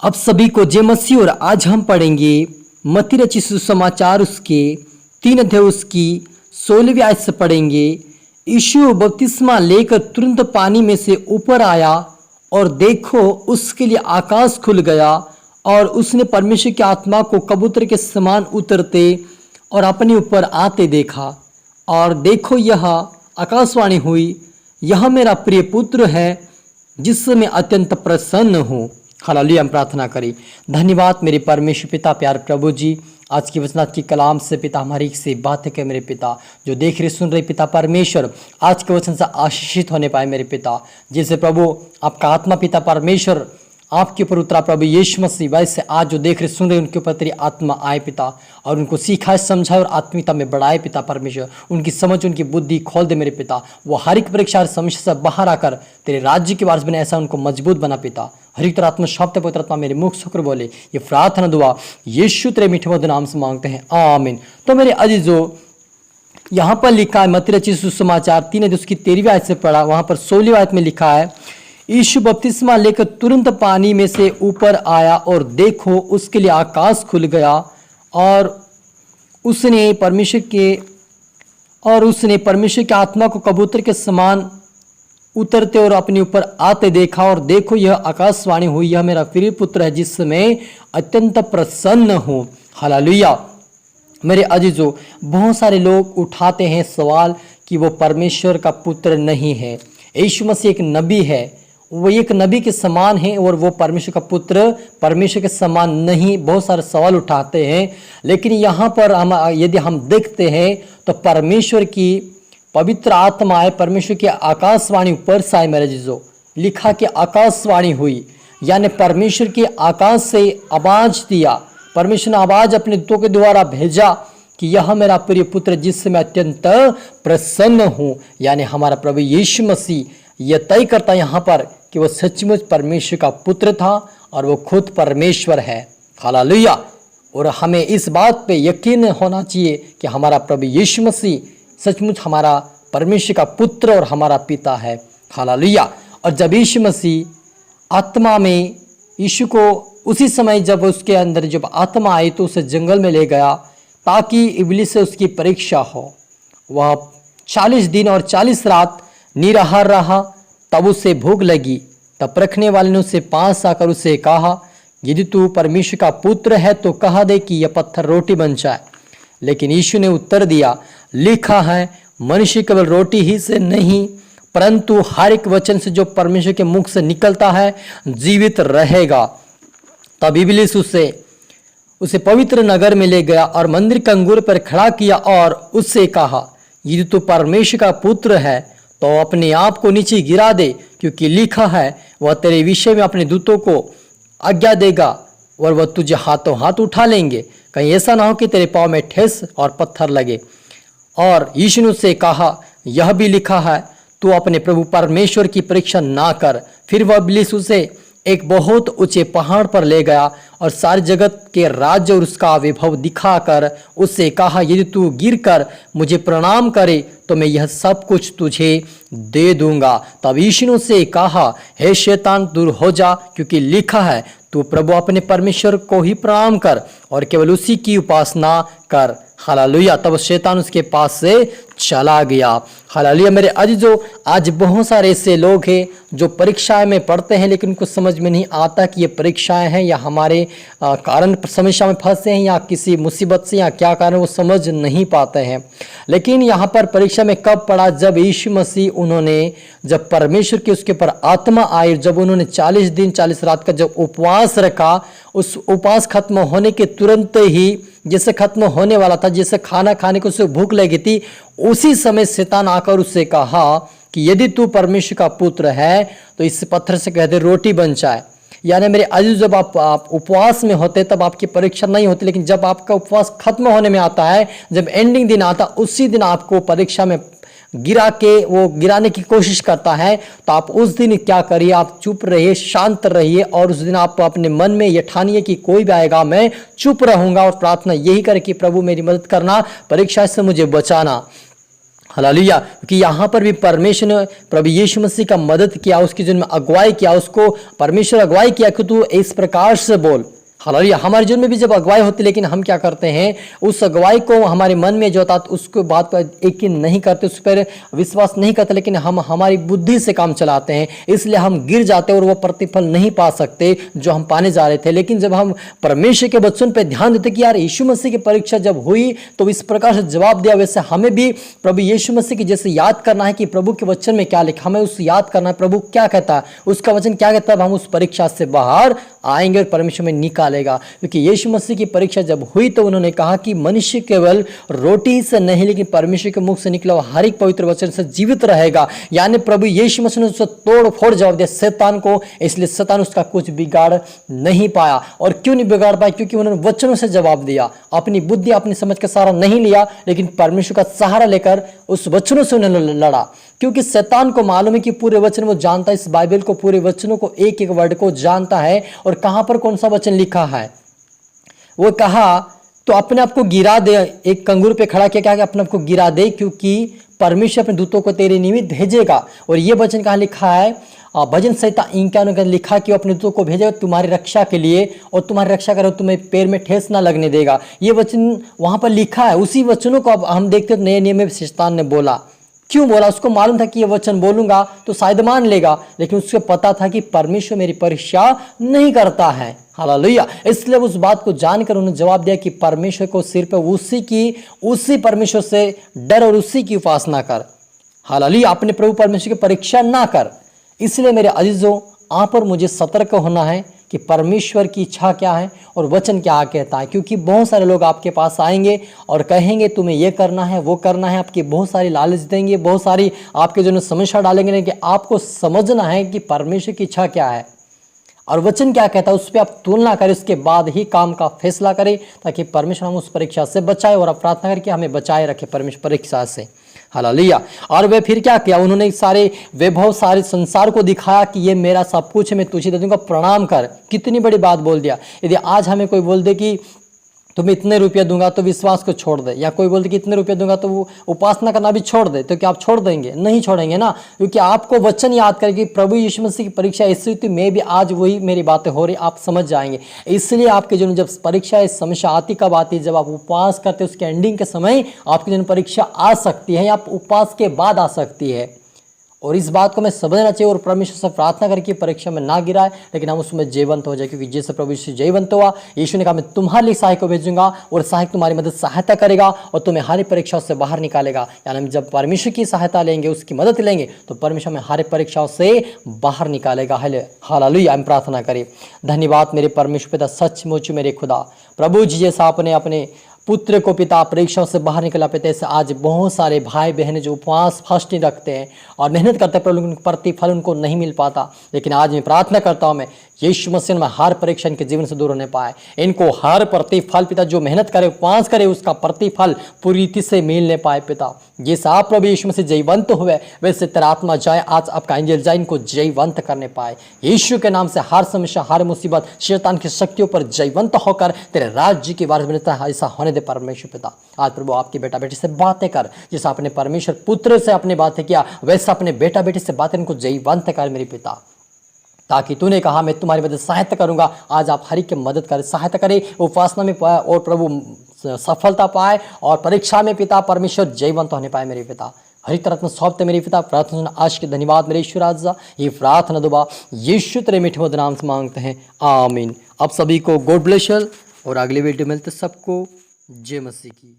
अब सभी को जय मसीह। और आज हम पढ़ेंगे मत्ती रचित सुसमाचार उसके 3 अध्याय उसकी 16वीं आयत से पढ़ेंगे। यीशु बपतिस्मा लेकर तुरंत पानी में से ऊपर आया और देखो उसके लिए आकाश खुल गया और उसने परमेश्वर की आत्मा को कबूतर के समान उतरते और अपने ऊपर आते देखा। और देखो यह आकाशवाणी हुई, यह मेरा प्रिय पुत्र है जिससे मैं अत्यंत प्रसन्न हूँ। हालेलुया। हम प्रार्थना करें। धन्यवाद मेरे परमेश्वर पिता, प्यार प्रभु जी, आज की वचनात् की कलाम से पिता हमारी से बातें के मेरे पिता, जो देख रहे सुन रहे पिता परमेश्वर, आज के वचन से आशीषित होने पाए मेरे पिता। जैसे प्रभु आपका आत्मा पिता परमेश्वर आपके ऊपर उतरा प्रभु यीशु मसीह, वैसे आज जो देख रहे सुन रहे उनके ऊपर तेरी आत्मा आए पिता, और उनको सिखाए समझाए और आत्मिकता में बढ़ाए पिता परमेश्वर। उनकी समझ उनकी बुद्धि खोल दे मेरे पिता। वो हर एक परीक्षा और समस्या से बाहर आकर तेरे राज्य के वारिस बने, ऐसा उनको मजबूत बना पिता। हर एक तरह आत्मा शब्द पवित्र आत्मा मेरे मुख शुक्र बोले। ये प्रार्थना दुआ यीशु तेरे मीठे मधुर नाम से मांगते हैं, आमीन। तो मेरे अजीजों, यहाँ पर लिखा है मत्ती रचित सुसमाचार 3 अध्याय उसकी 13वीं आयत से पढ़ा, वहां पर 16वीं आयत में लिखा है, यीशु बपतिस्मा लेकर तुरंत पानी में से ऊपर आया और देखो उसके लिए आकाश खुल गया और उसने परमेश्वर के आत्मा को कबूतर के समान उतरते और अपने ऊपर आते देखा। और देखो यह आकाशवाणी हुई, यह मेरा प्रिय पुत्र है जिससे मैं अत्यंत प्रसन्न हूँ। हालेलुया। मेरे अजीजों, बहुत सारे लोग उठाते हैं सवाल कि वो परमेश्वर का पुत्र नहीं है। यीशु मसीह एक नबी है, वो एक नबी के समान है और वो परमेश्वर का पुत्र परमेश्वर के समान नहीं। बहुत सारे सवाल उठाते हैं, लेकिन यहाँ पर यदि हम देखते हैं तो परमेश्वर की पवित्र आत्मा है, परमेश्वर की आकाशवाणी ऊपर से आए। मेरे जीजो, लिखा कि आकाशवाणी हुई, यानी परमेश्वर की आकाश से आवाज दिया, परमेश्वर ने आवाज अपने दूतों के द्वारा भेजा कि यह मेरा प्रिय पुत्र जिससे मैं अत्यंत प्रसन्न हूँ। यानी हमारा प्रभु यीशु मसीह यह तय करता है यहाँ पर कि वो सचमुच परमेश्वर का पुत्र था और वो खुद परमेश्वर है। हालेलुया। और हमें इस बात पे यकीन होना चाहिए कि हमारा प्रभु यीशु मसीह सचमुच हमारा परमेश्वर का पुत्र और हमारा पिता है। हालेलुया। और जब यीशु मसीह आत्मा में, यीशु को उसी समय जब उसके अंदर जब आत्मा आई तो उसे जंगल में ले गया ताकि इब्लीस से उसकी परीक्षा हो। वह 40 दिन और 40 रात निराहार रहा, तब उसे भूख लगी। तब परखने वाले ने उससे पास आकर उसे कहा, यदि तू परमेश्वर का पुत्र है तो कहा दे कि यह पत्थर रोटी बन जाए। लेकिन यीशु ने उत्तर दिया, लिखा है, मनुष्य केवल रोटी ही से नहीं परंतु हर एक वचन से जो परमेश्वर के मुख से निकलता है जीवित रहेगा। तब इब्लीस उसे पवित्र नगर में ले गया और मंदिर के अंगूर पर खड़ा किया और उससे कहा, यदि तू परमेश्वर का पुत्र है तो अपने आप को नीचे गिरा दे, क्योंकि लिखा है, वह तेरे विषय में अपने दूतों को आज्ञा देगा और वह तुझे हाथों हाथ उठा लेंगे, कहीं ऐसा ना हो कि तेरे पाँव में ठेस और पत्थर लगे। और यीशु ने उससे कहा, यह भी लिखा है, तू अपने प्रभु परमेश्वर की परीक्षा ना कर। फिर वह इब्लीस उसे एक बहुत ऊंचे पहाड़ पर ले गया और सारे जगत के राज्य और उसका वैभव दिखाकर उससे कहा, यदि तू गिरकर मुझे प्रणाम करे तो मैं यह सब कुछ तुझे दे दूंगा। तब यीशु ने उससे कहा, हे शैतान दूर हो जा, क्योंकि लिखा है, तू प्रभु अपने परमेश्वर को ही प्रणाम कर और केवल उसी की उपासना कर। हालेलुया। तब शैतान उसके पास से चला गया। हालेलुया। मेरे अजीजों, आज बहुत सारे ऐसे लोग हैं जो परीक्षाएं में पढ़ते हैं लेकिन उनको समझ में नहीं आता कि ये परीक्षाएं हैं या हमारे कारण समस्या में फंसे हैं या किसी मुसीबत से या क्या कारण, वो समझ नहीं पाते हैं। लेकिन यहाँ पर परीक्षा में कब पड़ा, जब यीशु मसीह उन्होंने जब परमेश्वर की उसके ऊपर आत्मा आई, जब उन्होंने 40 दिन 40 रात का जब उपवास रखा, उस उपवास खत्म होने के तुरंत ही जैसे खत्म होने वाला था, जैसे खाना खाने को उसे भूख लगी थी, उसी समय शैतान आकर उससे कहा कि यदि तू परमेश्वर का पुत्र है तो इस पत्थर से कह दे रोटी बन जाए। यानी मेरे अजीज, जब आप उपवास में होते तब आपकी परीक्षा नहीं होती, लेकिन जब आपका उपवास खत्म होने में आता है, जब एंडिंग दिन आता, उसी दिन आपको परीक्षा में गिराने की कोशिश करता है। तो आप उस दिन क्या करिए, आप चुप रहिए, शांत रहिए और उस दिन आप अपने मन में ये ठानिए कि कोई भी आएगा मैं चुप रहूंगा और प्रार्थना यही करे कि प्रभु मेरी मदद करना, परीक्षा से मुझे बचाना। हालेलुया। क्योंकि यहाँ पर भी परमेश्वर ने प्रभु यीशु मसीह का मदद किया, उसकी जीवन में अगुवाई किया, उसको परमेश्वर अगुवाई किया कि तू इस प्रकार से बोल। हालेलुया। हमारे जीवन में भी जब अगुवाई होती, लेकिन हम क्या करते हैं, उस अगुवाई को हमारे मन में जो होता उसको बात पर यकीन नहीं करते, उस पर विश्वास नहीं करते, लेकिन हम हमारी बुद्धि से काम चलाते हैं, इसलिए हम गिर जाते हैं और वो प्रतिफल नहीं पा सकते जो हम पाने जा रहे थे। लेकिन जब हम परमेश्वर के वचन पर ध्यान देते कि यार यीशु मसीह की परीक्षा जब हुई तो इस प्रकार से जवाब दिया, वैसे हमें भी प्रभु यीशु मसीह की जैसे याद करना है कि प्रभु के वचन में क्या लिखा, हमें उस याद करना है प्रभु क्या कहता है, उसका वचन क्या कहता है, हम उस परीक्षा से बाहर आएंगे और परमेश्वर में निकालेगा। क्योंकि यीशु मसीह की परीक्षा जब हुई तो उन्होंने कहा कि मनुष्य केवल रोटी से नहीं लेकिन परमेश्वर के मुख से निकला हुआ हर एक पवित्र वचन से जीवित रहेगा। यानी प्रभु यीशु मसीह ने उसको तोड़ फोड़ जवाब दिया शैतान को, इसलिए शैतान उसका कुछ बिगाड़ नहीं पाया। और क्यों नहीं बिगाड़ पाया? क्योंकि उन्होंने वचनों से जवाब दिया, अपनी बुद्धि अपनी समझ का सहारा नहीं लिया, लेकिन परमेश्वर का सहारा लेकर उस वचनों से उन्होंने लड़ा। क्योंकि शैतान को मालूम है कि पूरे वचन वो जानता है, इस बाइबल को पूरे वचनों को एक एक वर्ड को जानता है और कहां पर कौन सा वचन लिखा है। वो कहा तो अपने आप को गिरा दे, एक कंगूर पे खड़ा किया, क्या अपने आप को गिरा दे क्योंकि परमेश्वर अपने दूतों को तेरे निमित्त भेजेगा। और ये वचन कहाँ लिखा है? भजन संहिता 51 में लिखा कि वो अपने दूतों को भेजेगा तुम्हारी रक्षा के लिए, और तुम्हारी रक्षा करो, तुम्हें पैर में ठेस ना लगने देगा। ये वचन वहां पर लिखा है। उसी वचनों को अब हम देखते हैं नए नियम में शैतान ने बोला। क्यों बोला? उसको मालूम था कि ये वचन बोलूंगा तो शायद मान लेगा, लेकिन उसको पता था कि परमेश्वर मेरी परीक्षा नहीं करता है। हालेलुया। इसलिए उस बात को जानकर उन्होंने जवाब दिया कि परमेश्वर को सिर्फ उसी परमेश्वर से डर और उसी की उपासना कर। हालेलुया। अपने प्रभु परमेश्वर की परीक्षा ना कर। इसलिए मेरे अजीजों, आप और मुझे सतर्क होना है कि परमेश्वर की इच्छा क्या है और वचन क्या कहता है। क्योंकि बहुत सारे लोग आपके पास आएंगे और कहेंगे तुम्हें ये करना है वो करना है, आपकी बहुत सारी लालच देंगे, बहुत सारी आपके जो समस्या डालेंगे, कि आपको समझना है कि परमेश्वर की इच्छा क्या है और वचन क्या कहता है, उस पर आप तुलना करें, उसके बाद ही काम का फैसला करें, ताकि परमेश्वर हम उस परीक्षा से बचाए और आप प्रार्थना करके हमें बचाए रखे परमेश्वर परीक्षा से। हालेलुया। और वे फिर क्या किया? उन्होंने सारे वैभव सारे संसार को दिखाया कि ये मेरा सब कुछ है, मैं तुझे दे दूंगा, प्रणाम कर। कितनी बड़ी बात बोल दिया। यदि आज हमें कोई बोल दे कि तुम्हें इतने रुपया दूंगा तो विश्वास को छोड़ दे, या कोई बोल दे कि इतने रुपया दूंगा तो वो उपासना करना भी छोड़ दे, तो क्या आप छोड़ देंगे? नहीं छोड़ेंगे ना, क्योंकि आपको वचन याद करेगी प्रभु यीशु मसीह की परीक्षा ऐसी हुई थी, मैं भी आज वही मेरी बातें हो रही, आप समझ जाएंगे। इसलिए आपके जीवन जब परीक्षा इस समस्या आती, कब आती? जब आप उपवास करते उसके एंडिंग के समय आपके जीवन परीक्षा आ सकती है, या उपवास के बाद आ सकती है। और इस बात को मैं समझना चाहिए और परमेश्वर से प्रार्थना करके परीक्षा में ना गिराए, लेकिन हम उसमें जयवंत हो जाए। क्योंकि जैसे प्रभु यीशु जयवंत हुआ, यीशु ने कहा मैं तुम्हारे लिए सहायक को भेजूंगा और सहायक तुम्हारी मदद सहायता करेगा और तुम्हें हर परीक्षाओं से बाहर निकालेगा। यानी हम जब परमेश्वर की सहायता लेंगे, उसकी मदद लेंगे, तो परमेश्वर हमें हर परीक्षाओं से बाहर निकालेगा। हालेलुया। हम प्रार्थना करें। धन्यवाद मेरे परमेश्वर पिता, सचमुच मेरे खुदा प्रभु जी, जैसा आपने अपने पुत्र को पिता परीक्षाओं से बाहर निकला पिता, ऐसे आज बहुत सारे भाई बहन जो उपवास फास्टिंग रखते हैं और मेहनत करते हैं, पर उनको प्रतिफल उनको नहीं मिल पाता। लेकिन आज मैं प्रार्थना करता हूँ, मैं यीशु मसीह में हर परीक्षा इनके जीवन से दूर होने पाए, इनको हर प्रतिफल पिता जो मेहनत करे उपवास करे उसका प्रतिफल पूरी रीति से मिलने पाए पिता। जैसे आप प्रभु यीशु मसीह जयवंत हुए, वैसे तेरा आत्मा जाए, आज आपका एंजल जाए, इनको जयवंत करने पाए। यीशु के नाम से हर समस्या हर मुसीबत शैतान की शक्तियों पर जयवंत होकर तेरे राज्य की वारिस बनता है, ऐसा होने दे परमेश्वर पिता। आज प्रभु आपकी बेटा बेटी से बातें कर, जैसा आपने परमेश्वर पुत्र से अपने बातें किया, वैसा अपने बेटा बेटी से बातें इनको जयवंत कर मेरे पिता, ताकि तूने कहा मैं तुम्हारी मदद सहायता करूंगा। आज आप हर एक की मदद करें, सहायता करें, उपासना में पाए और प्रभु सफलता पाए और परीक्षा में पिता परमेश्वर जयवंत होने पाए मेरे पिता। हर तरह में सौंपते मेरे पिता, प्रार्थना सुना आज के धन्यवाद मेरे ईश्वर राजा। ये प्रार्थना दुआ यीशु तेरे मीठे मधुर नाम से मांगते हैं, आमीन। आप सभी को गॉड ब्लेस यू और अगले वीडियो मिलते सबको जय मसीह की।